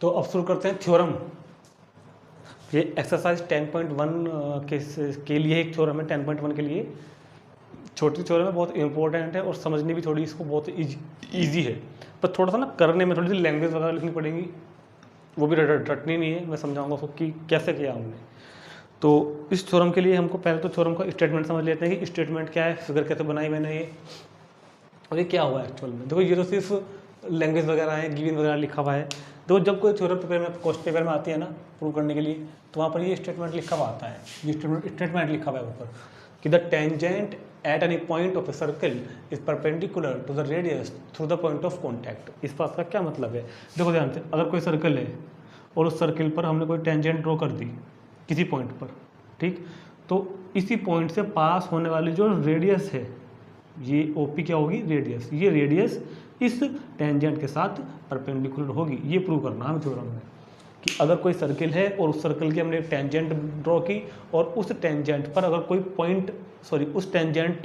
तो अब शुरू करते हैं थ्योरम। ये एक्सरसाइज 10.1 के लिए एक थ्योरम है। 10.1 के लिए छोटी थ्योरम है, बहुत इंपॉर्टेंट है और समझनी भी थोड़ी इसको बहुत ईजी है, पर थोड़ा सा ना करने में थोड़ी सी लैंग्वेज वगैरह लिखनी पड़ेगी, वो भी रटनी नहीं है। मैं समझाऊंगा उसको कि कैसे किया हमने। तो इस थ्योरम के लिए हमको पहले तो थ्योरम का स्टेटमेंट समझ लेते हैं कि स्टेटमेंट क्या है, फिगर कैसे बनाई मैंने ये, और ये क्या हुआ एक्चुअल में। देखो ये तो सिर्फ लैंग्वेज वगैरह है, गिवन वगैरह लिखा हुआ है। देखो जब कोई थ्योरम पेपर में क्वेश्चन पेपर में आती है ना प्रूव करने के लिए, तो वहाँ पर ये स्टेटमेंट लिखा हुआ आता है। ये स्टेटमेंट लिखा हुआ है ऊपर कि the tangent at any point of a circle is perpendicular to the radius through the point of contact. इस बात का क्या मतलब है, देखो ध्यान से, अगर कोई सर्कल है और उस सर्कल पर हमने कोई टेंजेंट ड्रॉ कर दी किसी पॉइंट पर, ठीक, तो इसी पॉइंट से पास होने वाली जो रेडियस है, ये ओपी क्या होगी, रेडियस, ये रेडियस इस टेंजेंट के साथ परपेंडिकुलर होगी। ये प्रूव करना है थ्योरम में कि अगर कोई सर्कल है और उस सर्कल की हमने एक टेंजेंट ड्रॉ की और उस टेंजेंट पर अगर कोई पॉइंट, उस टेंजेंट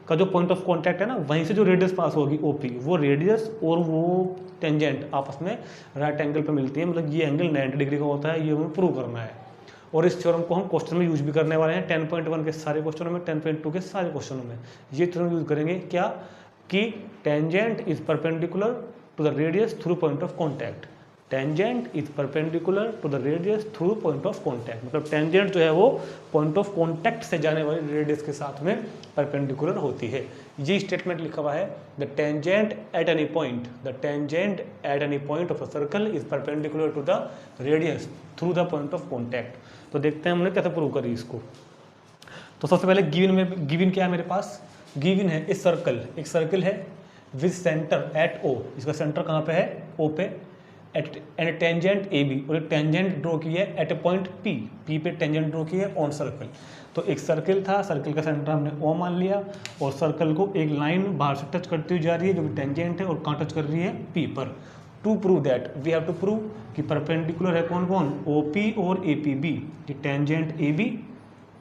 का जो पॉइंट ऑफ कांटेक्ट है ना, वहीं से जो रेडियस पास होगी ओपी, वो रेडियस और वो टेंजेंट आपस में राइट एंगल पे मिलती है, मतलब ये एंगल 90 डिग्री का होता है। ये हमें प्रूव करना है और इस थ्योरम को हम क्वेश्चन में यूज भी करने वाले हैं। 10.1 के सारे क्वेश्चनों में, 10.2 के सारे क्वेश्चनों में ये थ्योरम यूज करेंगे। क्या कि tangent is perpendicular to the radius through point of contact. Tangent is perpendicular to the radius through point of contact, मतलब टेंजेंट जो है वो पॉइंट ऑफ कॉन्टैक्ट से जाने वाली रेडियस के साथ में परपेंडिकुलर होती है। ये स्टेटमेंट लिखा हुआ है, the tangent at any point, the tangent at any point of a circle is perpendicular to the radius through the point of contact. तो देखते हैं हमने कैसे प्रूव करी इसको। तो सबसे पहले गिवन क्या है मेरे पास, गिवन है इस सर्कल, एक सर्कल है विद सेंटर एट ओ, इसका सेंटर कहाँ पे है, ओ पे, at end tangent A B, और एक टेंजेंट ड्रॉ की है at a point P, P पे टेंजेंट ड्रॉ की है ऑन सर्कल। तो एक सर्कल था, सर्कल का सेंटर हमने ओ मान लिया और सर्कल को एक लाइन बाहर से टच करती हुई जा रही है जो कि टेंजेंट है और कहाँ टच कर रही है, पी पर। To prove that we have to prove कि परपेंडिकुलर है कौन कौन, ओ पी और ए पी बी, ये टेंजेंट ए बी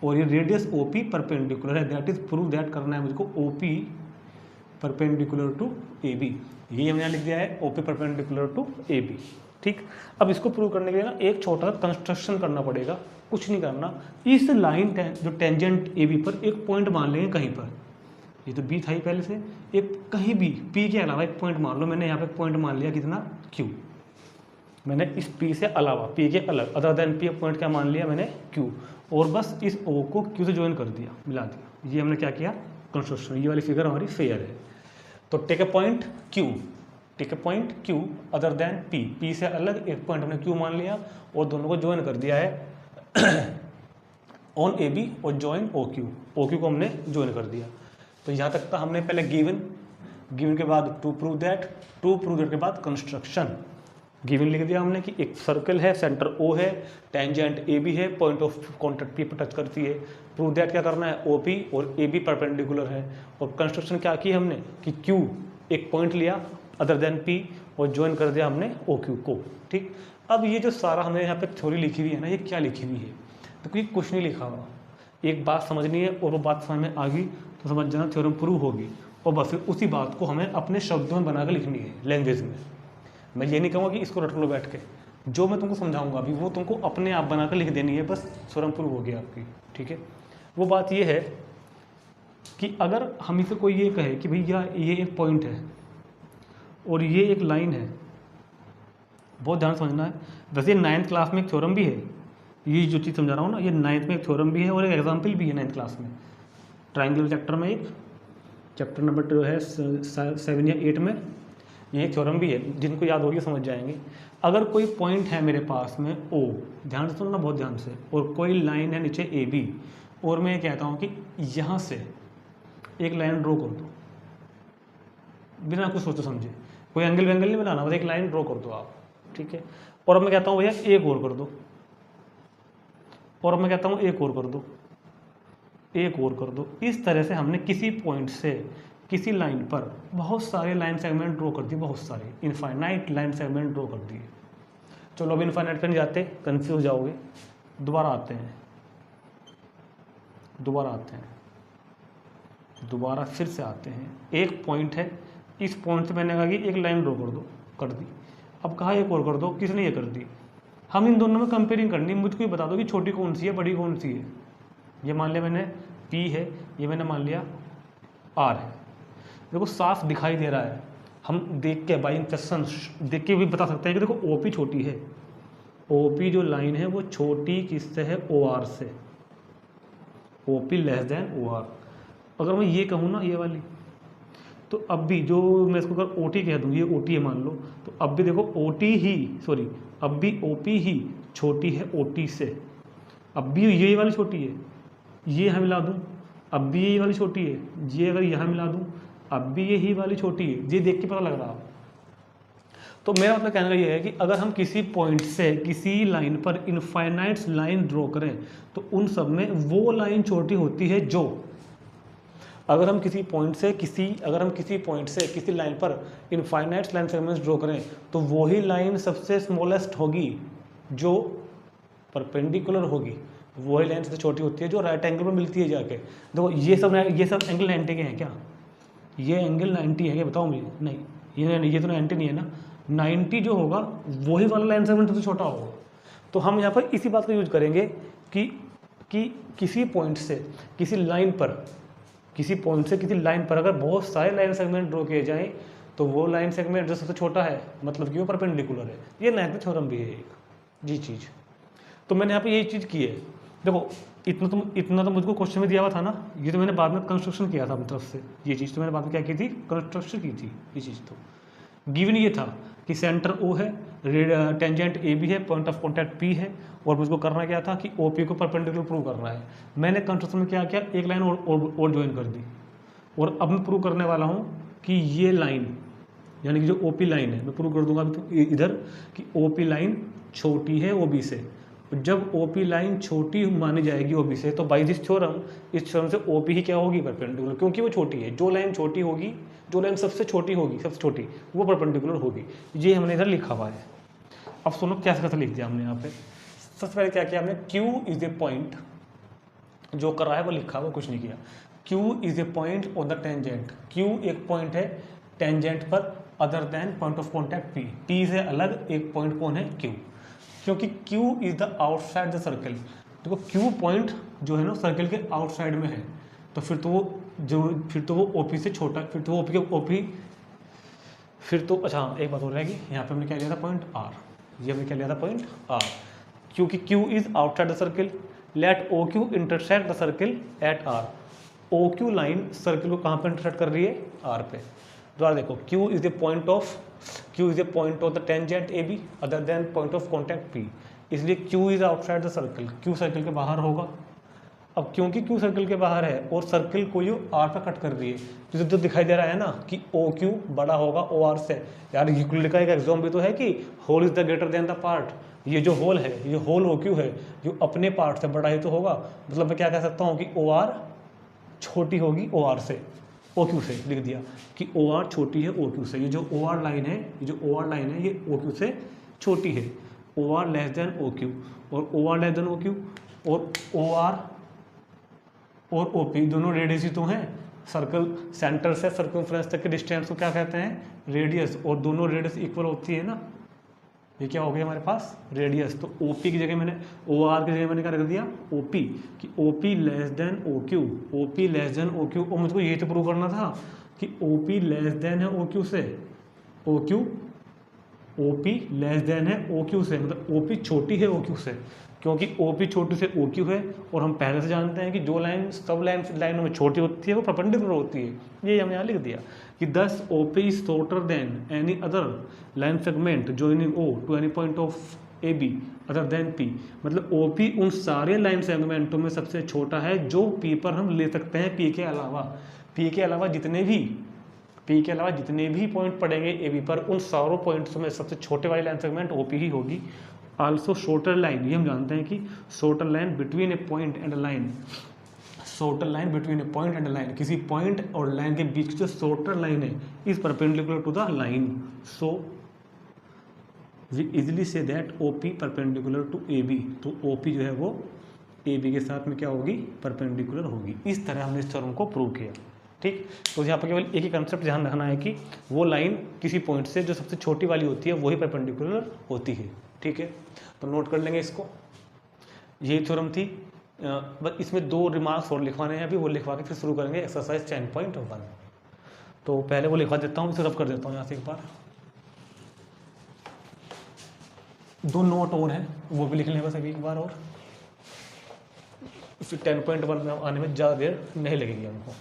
और ये रेडियस ओ पी परपेंडिकुलर है। दैट इज प्रूव दैट करना है मुझको, O P perpendicular to A B, यही हमने लिख दिया है, O P perpendicular to A B. ठीक, अब इसको प्रूव करने के लिए ना एक छोटा सा कंस्ट्रक्शन करना पड़ेगा, कुछ नहीं करना। इस लाइन जो टेंजेंट ए बी पर एक पॉइंट मान लेंगे कहीं पर, ये तो बी था ही पहले से, एक कहीं भी पी के अलावा एक पॉइंट मान लो। मैंने यहाँ पे पॉइंट मान लिया कितना, क्यू। मैंने इस पी से अलावा, पी के अलग, अदर देन पी पॉइंट क्या मान लिया मैंने, क्यू, और बस इस ओ को क्यू से ज्वाइन कर दिया, मिला दिया। ये हमने क्या किया, कंस्ट्रक्शन। ये वाली फिगर हमारी फेयर है। तो take a point Q, take a point Q other than P, P से अलग एक पॉइंट हमने क्यू मान लिया और दोनों को ज्वाइन कर दिया है ऑन ए बी और join O Q, O Q को हमने ज्वाइन कर दिया। तो यहाँ तक था हमने पहले गिवन, गिवन के बाद to prove that, to prove that के बाद कंस्ट्रक्शन। गिवन लिख दिया हमने कि एक सर्कल है, सेंटर ओ है, टेंजेंट ए बी है, पॉइंट ऑफ कॉन्टैक्ट पी पर टच करती है। प्रूव दैट क्या करना है, ओ पी और ए बी परपेंडिकुलर है। और कंस्ट्रक्शन क्या की हमने कि क्यू एक पॉइंट लिया अदर देन पी और ज्वाइन कर दिया हमने ओ क्यू को। ठीक, अब ये जो सारा हमने यहाँ पे थ्योरी लिखी हुई है ना, ये क्या लिखी हुई है, तो कोई कुछ नहीं लिखा हुआ। एक बात समझनी है और वो बात समझ में आ गई तो समझ जाना थ्योरम प्रूव होगी, और बस फिर उसी बात को हमें अपने शब्दों में बना कर लिखनी है, लैंग्वेज में। मैं ये नहीं कहूँगा कि इसको रट लो बैठ के, जो मैं तुमको समझाऊंगा अभी वो तुमको अपने आप बनाकर लिख देनी है, बस थ्योरम प्रूव हो गया आपकी। ठीक है, वो बात ये है कि अगर हम इसे कोई ये कहे कि भैया ये एक पॉइंट है और ये एक लाइन है, बहुत ध्यान समझना है। वैसे 9th क्लास में एक थ्योरम भी है, ये जो चीज़ समझा रहा हूँ ना, ये 9th में एक थ्योरम भी है और एक एग्जाम्पल भी है 9th क्लास में, ट्राइंगल चैप्टर में, एक चैप्टर नंबर 2 है 7 या 8 में, ये थ्योरम भी है। जिनको याद होगी समझ जाएंगे। अगर कोई पॉइंट है मेरे पास में ओ, ध्यान से सुनना बहुत ध्यान से, और कोई लाइन है नीचे ए बी, और मैं कहता हूँ कि यहाँ से एक लाइन ड्रॉ कर दो बिना कुछ सोचे समझे, कोई एंगल वेंगल नहीं बनाना, बस एक लाइन ड्रॉ कर दो आप। ठीक है, और अब मैं कहता हूँ भैया एक और कर दो, और अब मैं कहता हूँ एक और कर दो, एक और कर दो। इस तरह से हमने किसी पॉइंट से किसी लाइन पर बहुत सारे लाइन सेगमेंट ड्रॉ कर दिए, बहुत सारे इनफाइनाइट लाइन सेगमेंट ड्रॉ कर दिए। चलो अब इनफाइनाइट पे नहीं जाते, कंफ्यूज हो जाओगे। दोबारा आते हैं, दोबारा आते हैं, दोबारा फिर से आते हैं। एक पॉइंट है, इस पॉइंट से मैंने कहा कि एक लाइन ड्रॉ कर दो, कर दी। अब कहा एक और कर दो, किसने ये कर दी। हम इन दोनों में कंपेयरिंग करनी, मुझको ये बता दो कि छोटी कौन सी है बड़ी कौन सी है। ये मान लिया मैंने P है, ये मैंने मान लिया R है। देखो साफ दिखाई दे रहा है, हम देख के बाई इंप्रेशन देख के भी बता सकते हैं कि देखो OP छोटी है, OP जो लाइन है वो छोटी किससे है, OR से, OP लेस देन OR। अगर मैं ये कहूँ ना ये वाली, तो अब भी जो मैं इसको अगर OT कह दूँ, ये OT है मान लो, तो अब भी देखो अब भी OP ही छोटी है OT से, अब भी ये वाली छोटी है, ये यहाँ मिला दूँ अब भी यही वाली छोटी है, ये अगर यहाँ मिला दूँ अब भी यही वाली छोटी है, ये देख के पता लग रहा। तो मेरा मतलब कहने का ये है कि अगर हम किसी पॉइंट से किसी लाइन पर इनफाइनाइट लाइन ड्रॉ करें तो उन सब में वो लाइन छोटी होती है जो, अगर हम किसी पॉइंट से किसी लाइन पर इनफाइनाइट लाइन सेगमेंट्स ड्रॉ करें तो वही लाइन सबसे स्मॉलेस्ट होगी जो परपेंडिकुलर होगी, वही लाइन सबसे छोटी होती है जो राइट एंगल पर मिलती है जाके। देखो ये सब एंगल 90 के हैं क्या, ये एंगल 90 है क्या बताओ मुझे, नहीं ये तो 90 नहीं है ना, 90 जो होगा वही वाला लाइन सेगमेंट सबसे छोटा होगा। तो हम यहाँ पर इसी बात का यूज करेंगे कि किसी पॉइंट से किसी लाइन पर अगर बहुत सारे लाइन सेगमेंट ड्रॉ किए जाएं तो वो लाइन सेगमेंट जो सबसे छोटा है मतलब कि वो परपेंडिकुलर है। ये नाइटन थ्योरम भी है एक जी चीज़। तो मैंने यहाँ पे ये चीज़ की है। देखो इतना तो मुझको क्वेश्चन में दिया हुआ था ना, ये तो मैंने बाद में कंस्ट्रक्शन किया था अपनी तरफ से, ये चीज़ तो मैंने बाद में क्या की थी, कंस्ट्रक्शन की थी। ये चीज़ तो गिवन ये था कि सेंटर O है, टेंजेंट AB है, पॉइंट ऑफ कॉन्टैक्ट P है, और मुझको करना क्या था कि OP को परपेंडिकुलर प्रूव करना है। मैंने कंस्ट्रक्शन में क्या किया, एक लाइन और ज्वाइन कर दी, और अब मैं प्रूव करने वाला हूँ कि ये लाइन यानी कि जो OP लाइन है मैं प्रूव कर दूंगा इधर कि OP लाइन छोटी है OB से। जब OP लाइन छोटी मानी जाएगी OB से तो बाई दिस थ्योरम, इस थ्योरम से OP ही क्या होगी, परपेंडिकुलर, क्योंकि वो छोटी है। जो लाइन छोटी होगी, जो लाइन सबसे छोटी वो परपेंडिकुलर होगी। ये हमने इधर लिखा हुआ है। अब सुनो कैसे लिख दिया हमने यहाँ पे। सबसे पहले क्या किया हमने, Q इज ए पॉइंट, जो कर रहा है वो लिखा, वो कुछ नहीं किया। Q is a point on the tangent, Q एक पॉइंट है टेंजेंट पर other than point of contact P, P से अलग एक पॉइंट कौन है, Q, क्योंकि Q is the outside the circle. देखो Q पॉइंट जो है ना सर्कल के आउटसाइड में है, तो फिर तो वो OP से छोटा, फिर तो वो अच्छा एक बात हो रहेगी, यहाँ पे हमने क्या लिया था पॉइंट R, ये हमने क्या लिया था पॉइंट R, क्योंकि Q is outside the circle, let OQ intersect the circle at R। OQ line circle को कहाँ पर इंटरसेक्ट कर रही है, R पे। दोबारा देखो Q is a point of the tangent AB other then point of contact P, इसलिए Q is outside the circle, Q circle के बाहर होगा। अब क्योंकि Q सर्कल के बाहर है और सर्कल को ये R पे कट कर रही है, तो दिखाई दे रहा है ना कि OQ बड़ा होगा OR से। यार यूक्लिड का एक एग्जाम भी तो है कि whole is the greater than the part, ये जो होल है, ये होल OQ है, जो अपने पार्ट से बड़ा ही तो होगा। मतलब मैं क्या कह सकता हूँ कि OR छोटी होगी OR से, OQ से लिख दिया कि OR छोटी है OQ से। ये जो OR लाइन है ये OQ से छोटी है, OR लेस देन OQ, और OR लेस देन OQ और OR और OP दोनों रेडियस ही तो हैं। सर्कल सेंटर से सर्कमफ्रेंस तक के डिस्टेंस को क्या कहते हैं, रेडियस, और दोनों रेडियस इक्वल होती है ना, ये क्या हो गया हमारे पास, रेडियस। तो OP की जगह मैंने OR की जगह मैंने क्या रख दिया OP, कि OP लेस देन OQ, और मुझको ये तो प्रूव करना था कि OP लेस देन है OQ से, OP लेस देन है OQ से, मतलब OP छोटी है OQ से, क्योंकि OP छोटी से OQ है, और हम पहले से जानते हैं कि जो लाइन सब लाइनों में छोटी होती है वो परपेंडिकुलर होती है। ये हमने यहाँ लिख दिया कि thus OP is shorter than any other line segment joining O to any point of AB other than P, मतलब OP उन सारे लाइन सेगमेंटों में सबसे छोटा है जो P पर हम ले सकते हैं। P के अलावा जितने भी पॉइंट पड़ेंगे AB पर, उन सारों पॉइंट्स में सबसे छोटे वाली लाइन सेगमेंट OP ही होगी। आल्सो शॉर्टर लाइन, ये हम जानते हैं कि shorter line between a point and a line, किसी पॉइंट और लाइन के बीच जो शॉर्टर लाइन है is perpendicular to the line, so we easily say that OP perpendicular to AB। तो OP जो है वो AB के साथ में क्या होगी, परपेंडिकुलर होगी। इस तरह हमने इस थ्योरम को प्रूव किया। ठीक। तो यहाँ पर केवल एक ही कंसेप्ट ध्यान रखना है कि वो लाइन किसी पॉइंट से जो सबसे छोटी वाली होती है वही परपेंडिकुलर होती है, ठीक है। तो नोट कर लेंगे इसको, यही थ्योरम थी। बस इसमें 2 रिमार्क्स और लिखवाने हैं अभी, वो लिखवा के फिर शुरू करेंगे एक्सरसाइज 10.1। तो पहले वो लिखवा देता हूँ, इसे रब कर देता हूँ यहाँ से एक बार। 2 नोट और हैं, वो भी लिख लें बस अभी एक बार, और फिर 10.1 में आने में ज़्यादा देर नहीं लगेगी हमको।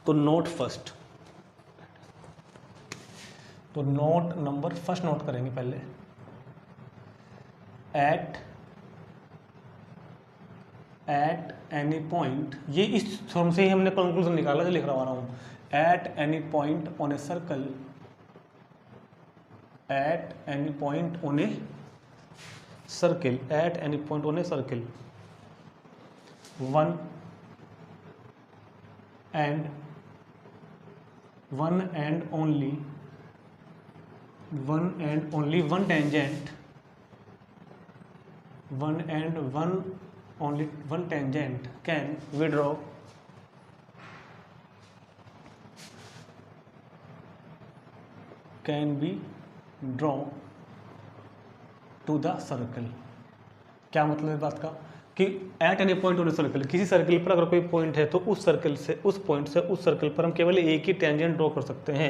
तो नोट फर्स्ट, तो नोट नंबर फर्स्ट नोट करेंगे पहले। एट एनी पॉइंट, ये इस थ्योरम से ही हमने कंक्लूजन निकाला जो लिख रहा हूँ। Eight any point on a circle, eight any point on a circle, eight any point on a circle, one and only one tangent, only one tangent can withdraw can be drawn to the circle। क्या मतलब है बात का कि eight any point on a circle, किसी circle पर अगर कोई पॉइंट है तो उस सर्कल से, उस पॉइंट से उस सर्कल पर हम केवल एक ही टेंजेंट ड्रॉ कर सकते हैं।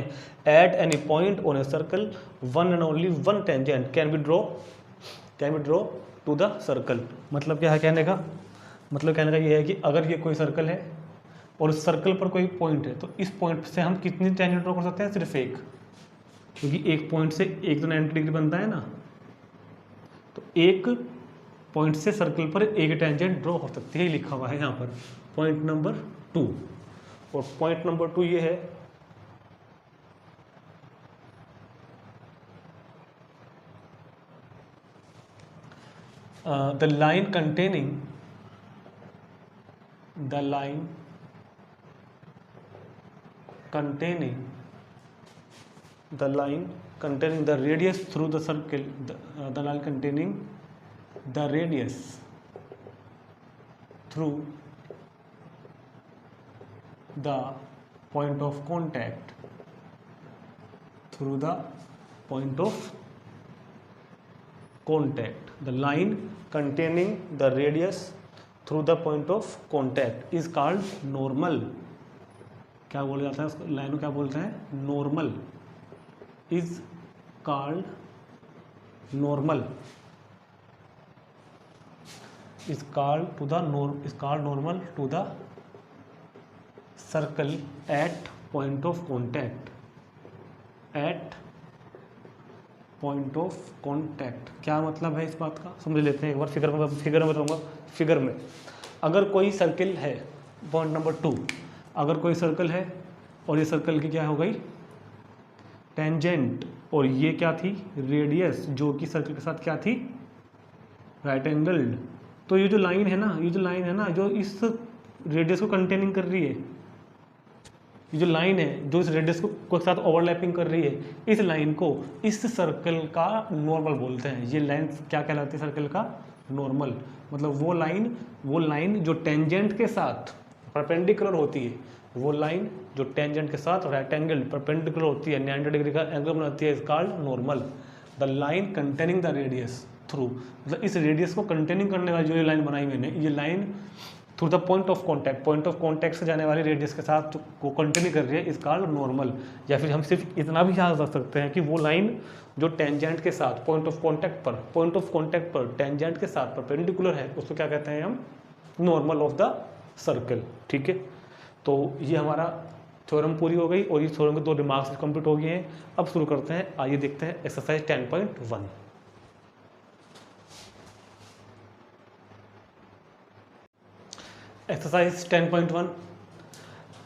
Eight any point on a circle one and only one tangent can be draw to the circle. मतलब क्या है कहने का, मतलब कहने का ये है कि अगर ये कोई सर्कल है और उस सर्कल पर कोई पॉइंट है तो इस पॉइंट से हम कितनी टेंजेंट ड्रॉ कर सकते हैं, सिर्फ एक, क्योंकि एक पॉइंट से एक तो 90 डिग्री बनता है ना, तो एक पॉइंट से सर्कल पर एक टेंजेंट ड्रॉ हो सकती है, लिखा हुआ है यहाँ पर पॉइंट नंबर 2। और पॉइंट नंबर 2 ये है the line containing the radius through the circle, the line containing the radius through the point of contact, through the point of contact, the line containing the radius through the point of contact is called normal। क्या बोला जाता है उस line को, क्या बोलते हैं, normal, is called normal, is called normal to the circle at point of contact, at point of contact। क्या मतलब है इस बात का, समझ लेते हैं एक बार। फिगर में बताऊंगा। फिगर में अगर कोई सर्कल है, पॉइंट नंबर 2, अगर कोई सर्कल है और ये सर्कल की क्या हो गई, टेंजेंट, और ये क्या थी, रेडियस, जो कि सर्कल के साथ क्या थी, राइट एंगल्ड। तो ये जो लाइन है ना, जो इस रेडियस को कंटेनिंग कर रही है, ये जो लाइन है जो इस रेडियस को साथ ओवरलैपिंग कर रही है, इस लाइन को इस सर्कल का नॉर्मल बोलते हैं। ये लाइन क्या कहलाती है, सर्कल का नॉर्मल। मतलब वो लाइन जो टेंजेंट के साथ परपेंडिकुलर होती है, वो लाइन जो टेंजेंट के साथ राइट एंगल परपेंडिकुलर होती है, 90 डिग्री का एंगल बनाती है, is called normal. The line containing the radius through, मतलब इस रेडियस को कंटेनिंग करने वाली जो ये लाइन बनाई मैंने, ये line through the point of contact से जाने वाली रेडियस के साथ को कंटिन्यू कर रही है, इस कॉल्ड नॉर्मल। या फिर हम सिर्फ इतना भी याद रख सकते हैं कि वो लाइन जो टेंजेंट के साथ पॉइंट ऑफ कॉन्टैक्ट पर टेंजेंट के साथ परपेंडिकुलर है, उसको क्या कहते हैं हम, नॉर्मल ऑफ द सर्कल। ठीक है, तो ये हमारा थ्योरम पूरी हो गई और ये थ्योरम के 2 रिमार्क्स कंप्लीट हो गए हैं। अब शुरू करते हैं, आइए देखते हैं एक्सरसाइज 10.1। एक्सरसाइज 10.1,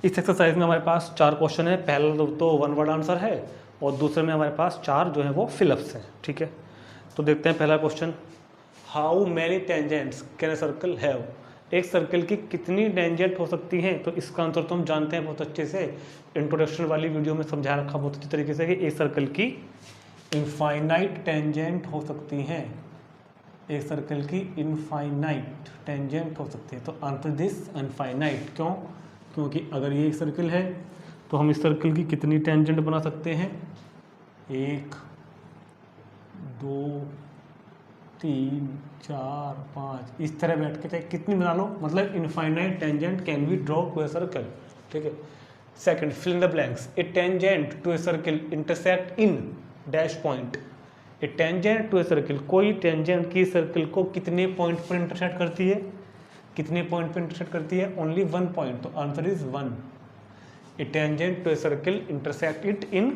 इस एक्सरसाइज में हमारे पास 4 क्वेश्चन है। पहला तो 1 वर्ड आंसर है और दूसरे में हमारे पास 4 जो है वो फिलअप्स हैं। ठीक है, तो देखते हैं पहला question, how many tangents can a circle have. एक सर्कल की कितनी टेंजेंट हो सकती हैं, तो इसका आंसर तो हम जानते हैं बहुत अच्छे से, इंट्रोडक्शन वाली वीडियो में समझा रखा बहुत अच्छी तरीके से कि एक सर्कल की इनफाइनाइट टेंजेंट हो सकती हैं, एक सर्कल की इनफाइनाइट टेंजेंट हो सकती है। तो आंसर दिस इनफाइनाइट। क्यों? क्योंकि अगर ये एक सर्कल है तो हम इस सर्कल की कितनी टेंजेंट बना सकते हैं? 1 2 3 4 5 इस तरह बैठ के चाहे कितनी बना लो, मतलब infinite tangent can be draw to a circle. ठीक है। Second, fill in the blanks. A tangent to a circle intersect in dash point. A tangent to a circle, कोई टेंजेंट की सर्कल को कितने पॉइंट पर इंटरसेक्ट करती है? कितने पॉइंट पर इंटरसेक्ट करती है? Only 1 point. तो answer is 1। A tangent to a circle intersect it in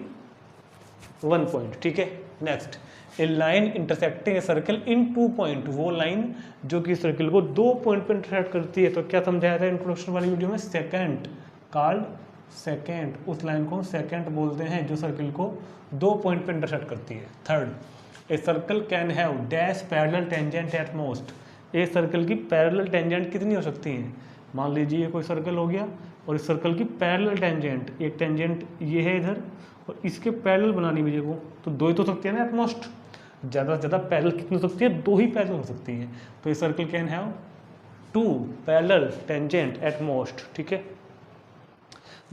1 point. ठीक है। Next, a line intersecting a circle in 2 point. वो लाइन जो कि सर्कल को 2 पॉइंट पर इंटरसेक्ट करती है। तो क्या समझाया था इंट्रोडक्शन वाली वीडियो में? Second, called second. उस लाइन को सेकेंड बोलते हैं जो सर्कल को 2 पॉइंट पर इंटरसेक्ट करती है। Third, a circle can have dash parallel tangent at most. A circle की पैरेलल टेंजेंट कितनी हो सकती हैं? मान लीजिए कोई सर्कल हो गया और इस सर्कल की पैरेलल टेंजेंट, एक टेंजेंट ये है इधर और इसके पैरेलल बनानी मुझे को, तो 2 ही तो सकती है ना एट मोस्ट। ज़्यादा से ज़्यादा पैरेलल कितनी हो सकती है? 2 ही पैरेलल हो सकती हैं। तो ये circle can have 2 parallel tangent at most. ठीक है।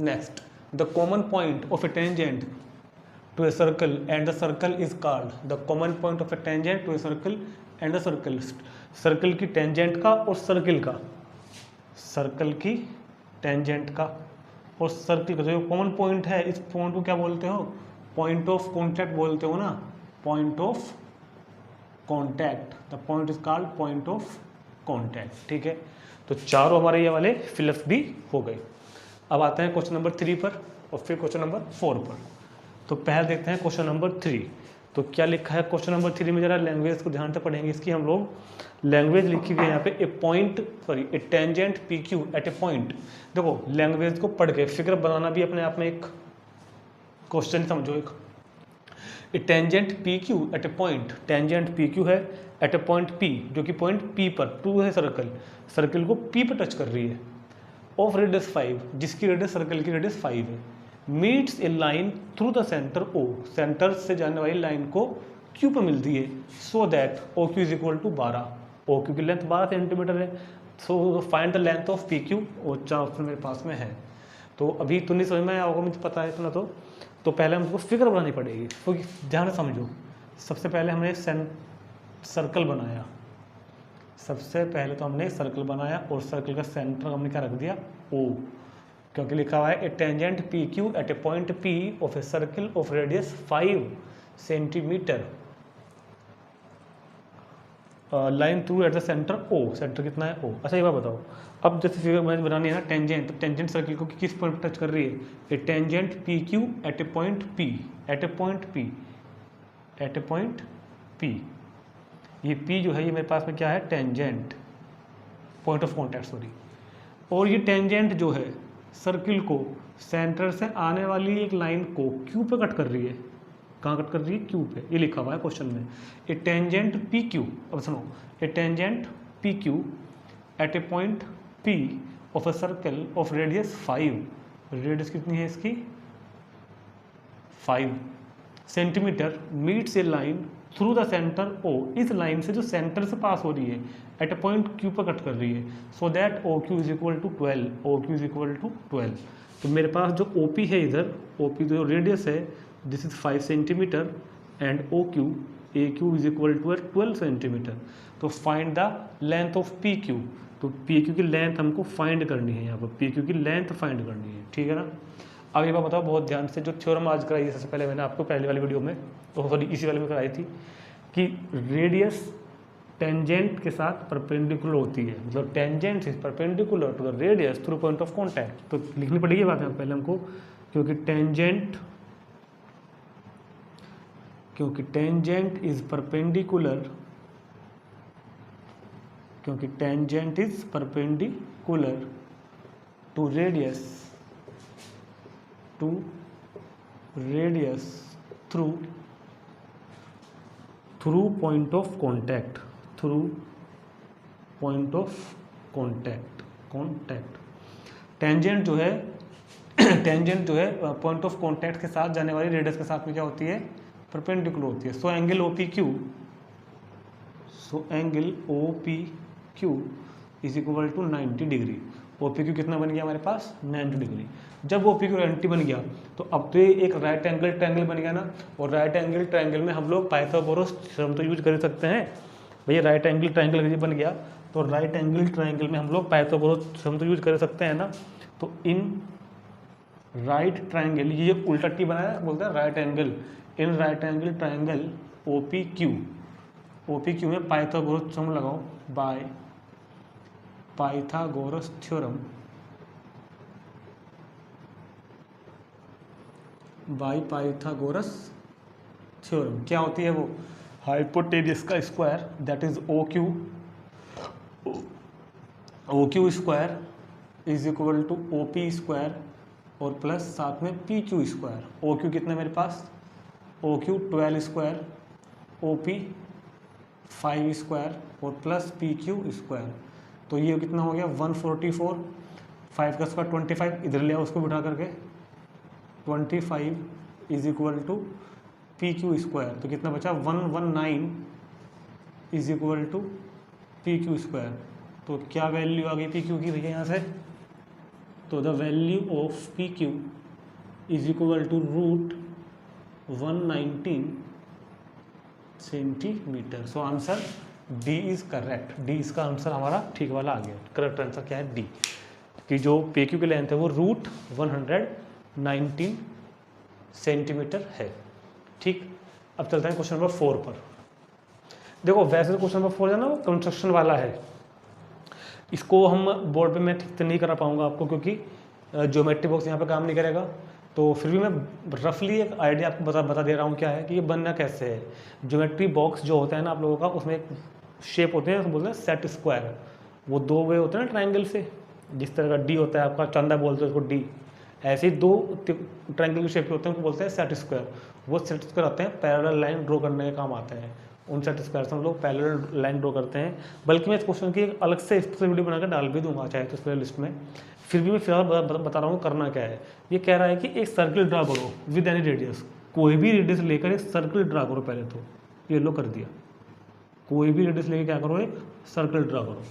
Next, the common point of a tangent to a circle and the circle is called. The common point of a tangent to a circle and the circle. Circle की tangent का और circle का, circle की tangent का और circle का जो common point है, इस पॉइंट को क्या बोलते हो? पॉइंट ऑफ कॉन्टैक्ट बोलते हो ना, point of contact. The point is called point of contact. ठीक है। तो चारों हमारे ये वाले फिलअप्स भी हो गए। अब आते हैं क्वेश्चन नंबर 3 पर और फिर क्वेश्चन नंबर 4 पर। तो पहले देखते हैं क्वेश्चन नंबर 3। तो क्या लिखा है क्वेश्चन नंबर 3 में? जरा लैंग्वेज को ध्यान से पढ़ेंगे। इसकी हम लोग लैंग्वेज लिखी हुई है यहाँ पे, ए point sorry A tangent P Q at a point. देखो लैंग्वेज को पढ़ के फिगर बनाना भी अपने आप में एक क्वेश्चन समझो। एक ए tangent P Q at a point, tangent P Q है एट ए पॉइंट पी, जो कि पॉइंट पी पर, 2 है सर्कल, सर्कल को पी पर टच कर रही है, ऑफ रेडियस 5, जिसकी रेडियस सर्कल की रेडियस 5 है, meets a line through the centre O, centre से जाने वाली लाइन को क्यू पर मिलती है, so that O Q is equal to 12। O Q की लेंथ 12 सेंटीमीटर है। So find the length of P Q, और 4 ऑप्शन मेरे पास में है। तो अभी तो नहीं समझ में आया होगा, मुझे पता है इतना। तो पहले हमको फिगर बनानी पड़ेगी। तो ध्यान से समझो। सबसे पहले हमने सर्कल बनाया, सबसे पहले तो हमने सर्कल बनाया और सर्कल का सेंटर हमने क्या रख दिया? ओ, क्योंकि लिखा हुआ है a tangent P Q at a point P of a circle of radius 5 centimetre, line through at the centre O. Centre कितना है? ओ। अच्छा ये बात बताओ, अब जैसे फिगर मैंने बनानी है ना टेंजेंट, तो टेंजेंट सर्कल को किस पॉइंट पर टच कर रही है? A tangent P Q at a point P, eight a point P, eight a point P. ये पी जो है ये मेरे पास में क्या है? Tangent, point of contact sorry. और ये टेंजेंट जो है सर्किल को सेंटर से आने वाली एक लाइन को क्यू पे कट कर रही है। कहाँ कट कर रही है? क्यू पे। ये लिखा हुआ है क्वेश्चन में, ए टेंजेंट पी क्यू। अब सुनो, a tangent P Q at a point P of a circle of radius 5, radius कितनी है इसकी? 5 centimetre, meets a line through the centre O, इस लाइन से जो सेंटर से पास हो रही है एट ए पॉइंट क्यू पर कट कर रही है, so that O Q is equal to 12, O Q is equal to 12। तो मेरे पास जो ओ पी है इधर, ओ पी जो रेडियस है this is 5 centimetre and O Q, A Q is equal to 12 centimetre. तो find the length of P Q. तो पी क्यू की लेंथ हमको फाइंड करनी है, यहाँ पर पी क्यू की लेंथ फाइंड करनी है। ठीक है ना। अब ये बात बताओ बहुत ध्यान से, जो थ्योरम आज कराई है सबसे पहले मैंने आपको पहले वाली वीडियो में, तो सॉरी इसी वाले में कराई थी, कि रेडियस टेंजेंट के साथ परपेंडिकुलर होती है, मतलब tangent is perpendicular to the radius through point of contact. तो लिखनी पड़ेगी बात है पहले हमको, क्योंकि टेंजेंट इज परपेंडिकुलर, क्योंकि tangent is perpendicular to radius through point of contact, through point of contact. Tangent जो है पॉइंट ऑफ कॉन्टैक्ट के साथ जाने वाली रेडियस के साथ में क्या होती है? परपेंडिकुलर होती है। So angle O P Q, so angle O P Q is equal to 90 degree. O P Q कितना बन गया हमारे पास 90 डिग्री। जब ओ पी क्यू 90 बन गया तो अब तो ये एक राइट एंगल ट्रायंगल बन गया ना, और राइट एंगल ट्रायंगल में हम लोग पाइथागोरस थ्योरम तो यूज कर सकते हैं। भैया राइट एंगल ट्रायंगल बन गया तो राइट एंगल ट्रायंगल में हम लोग पाइथागोरस थ्योरम तो यूज कर सकते हैं ना। तो इन राइट ट्रायंगल, ये उल्टा टी बनाया बोलते हैं right angle, in right angle triangle O P Q में पाइथागोरस थ्योरम लगाओ बाय पाइथागोरस थ्योरम क्या होती है वो, हाइपोटेनस का square that is O Q square is equal to O P square और प्लस साथ में P Q square. O Q कितना मेरे पास, O Q 12 square, O P 5 square और प्लस पी क्यू स्क्वायर। तो ये कितना हो गया 144, 5 का स्क्वायर 25, इधर लिया उसको बिठा करके 25 is equal to P Q square. तो कितना बचा 119 is equal to P Q square. तो क्या वैल्यू आ गई पी क्यू की भैया यहाँ से, तो the value of P Q is equal to root 119 centimetre. So answer D is correct, D इसका आंसर हमारा ठीक वाला आ गया। करेक्ट आंसर क्या है डी, कि जो पी क्यू की लेंथ है वो रूट 119 सेंटीमीटर है। ठीक, अब चलते हैं क्वेश्चन नंबर 4 पर। देखो वैसे तो क्वेश्चन नंबर 4 है ना वो कंस्ट्रक्शन वाला है, इसको हम बोर्ड पे मैं ठीक से नहीं करा पाऊंगा आपको क्योंकि ज्योमेट्री बॉक्स यहाँ पे काम नहीं करेगा। तो फिर भी मैं रफली एक आइडिया आपको बता दे रहा हूँ क्या है कि ये बनना कैसे है। ज्योमेट्री बॉक्स जो होता है ना आप लोगों का, उसमें एक शेप होते हैं, बोलते हैं सेट स्क्वायर। वो दो वे होते हैं ना ट्राइंगल से, जिस तरह का डी होता है आपका, चंदा बोलते हैं उसको डी, ऐसे ही दो ट्राइंगल के शेप होते हैं, उनको बोलते हैं सेट स्क्वायर। वो सेट स्क्वायर आते हैं पैरेलल लाइन ड्रॉ करने के काम आते हैं, उन सेट स्क्वायर से हम लोग पैरेलल लाइन ड्रॉ करते हैं। बल्कि मैं इस क्वेश्चन की एक अलग से स्पेशल वीडियो बनाकर डाल भी दूंगा चाहे तो इस लिस्ट में। फिर भी मैं फिलहाल बता रहा हूँ करना क्या है। ये कह रहा है कि एक सर्कल ड्रा करो विद एनी रेडियस, कोई भी रेडियस लेकर एक सर्कल ड्रा करो। पहले तो ये लो कर दिया, कोई भी रेडियस लेकर क्या करो एक सर्कल ड्रा करो,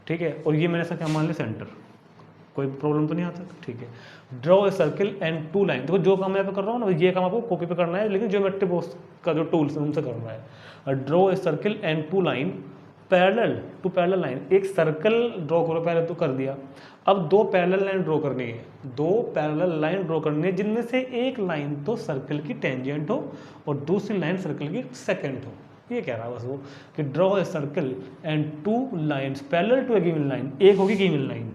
ठीक है। और ये मैंने ऐसा क्या मान लिया सेंटर, कोई प्रॉब्लम तो नहीं आता, ठीक है। Draw a circle and two line, देखो जो काम मैं यहाँ पे कर रहा हूँ ना ये काम आपको कॉपी पे करना है, लेकिन ज्योमेट्री बॉक्स का जो टूल्स है उनसे करना है। Draw a circle and two line parallel to parallel line, एक सर्कल ड्रॉ करो, पहले तो कर दिया। अब दो पैरेलल लाइन ड्रॉ करनी है, दो पैरेलल लाइन ड्रॉ करनी है जिनमें से एक लाइन तो सर्कल की टेंजेंट हो और दूसरी लाइन सर्कल की सेकेंट हो। ये कह रहा है बस वो कि draw a circle and two lines parallel to a given line, एक होगी गिवन लाइन,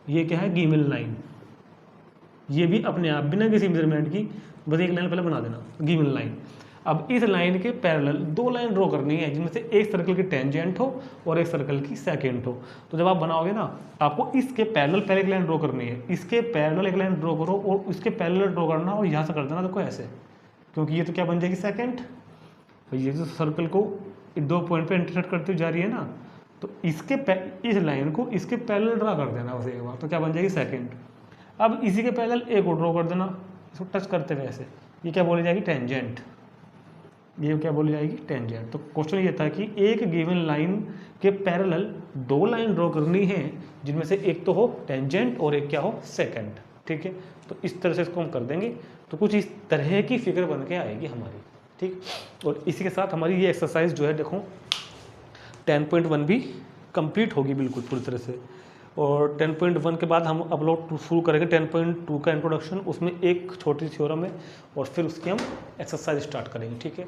ये क्या है गिवन लाइन, ये भी अपने आप बिना किसी मेजरमेंट की बस एक लाइन पहले बना देना गिवन लाइन। अब इस लाइन के पैरेलल दो लाइन ड्रॉ करनी है जिनमें से एक सर्कल की टेंजेंट हो और एक सर्कल की सेकेंट हो। तो जब आप बनाओगे ना आपको इसके पैरेलल पहले एक लाइन ड्रॉ करनी है, इसके पैरेलल एक लाइन ड्रॉ करो और इसके पैरेलल ड्रॉ करना और यहाँ से कर देना देखो ऐसे, क्योंकि ये तो क्या बन जाएगी सेकेंड। तो ये जो सर्कल को दो पॉइंट पे इंटरसेक्ट करती जा रही है ना, तो इसके इस लाइन को इसके पैरेलल ड्रा कर देना उसे एक बार, तो क्या बन जाएगी सेकेंड। अब इसी के पैरेलल एक और ड्रॉ कर देना इसको टच करते हुए ऐसे, ये क्या बोली जाएगी टेंजेंट, ये क्या बोली जाएगी टेंजेंट। तो क्वेश्चन ये था कि एक गिवन लाइन के पैरेलल दो लाइन ड्रॉ करनी है जिनमें से एक तो हो टेंजेंट और एक क्या हो सेकेंड, ठीक है। तो इस तरह से इसको हम कर देंगे तो कुछ इस तरह की फिगर बन के आएगी हमारी, ठीक। और इसी के साथ हमारी ये एक्सरसाइज जो है देखो 10.1 भी कंप्लीट होगी बिल्कुल पूरी तरह से। और 10.1 के बाद हम अपलोड शुरू करेंगे 10.2 का इंट्रोडक्शन, उसमें एक छोटी सी थ्योरम है और फिर उसकी हम एक्सरसाइज स्टार्ट करेंगे, ठीक है।